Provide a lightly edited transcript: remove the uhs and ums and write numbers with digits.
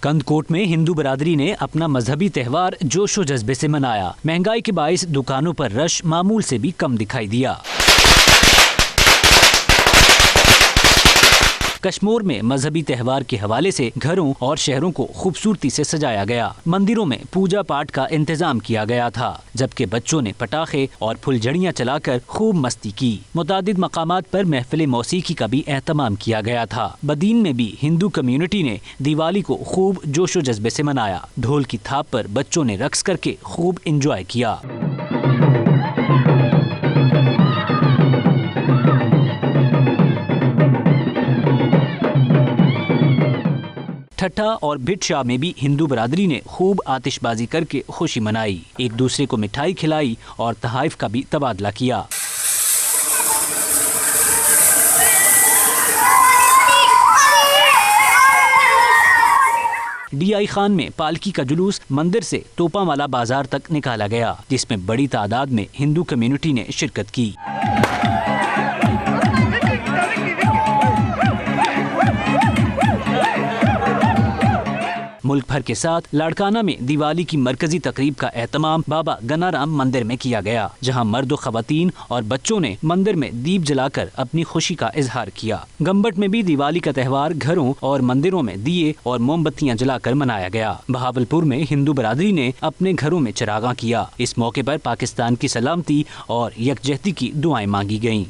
कंदकोट में हिंदू बरादरी ने अपना मजहबी त्योहार जोशो जज्बे से मनाया। महंगाई के बाइस दुकानों पर रश मामूल से भी कम दिखाई दिया। कश्मीर में मजहबी त्योहार के हवाले से घरों और शहरों को खूबसूरती से सजाया गया। मंदिरों में पूजा पाठ का इंतजाम किया गया था, जबकि बच्चों ने पटाखे और फुलझड़ियां चलाकर खूब मस्ती की। मुतादिद मकामात पर महफिल मौसीकी का भी एहतमाम किया गया था। बदीन में भी हिंदू कम्युनिटी ने दिवाली को खूब जोशो जज्बे से मनाया। ढोल की थाप पर बच्चों ने रक्स करके खूब इंजॉय किया। ठट्ठा और भिटशाह में भी हिंदू बरादरी ने खूब आतिशबाजी करके खुशी मनाई। एक दूसरे को मिठाई खिलाई और तहाइफ का भी तबादला किया। DI खान में पालकी का जुलूस मंदिर से तोपामाला बाजार तक निकाला गया, जिसमें बड़ी तादाद में हिंदू कम्युनिटी ने शिरकत की। मुल्क भर के साथ लाड़काना में दिवाली की मरकजी तकरीब का एहतमाम बाबा गनाराम मंदिर में किया गया, जहां मर्द ख़वातीन और बच्चों ने मंदिर में दीप जलाकर अपनी खुशी का इजहार किया। गंबट में भी दिवाली का त्यौहार घरों और मंदिरों में दिए और मोमबत्तियां जलाकर मनाया गया। बहावलपुर में हिंदू बरादरी ने अपने घरों में चिरागा किया। इस मौके पर पाकिस्तान की सलामती और यकजहती की दुआएं मांगी गयी।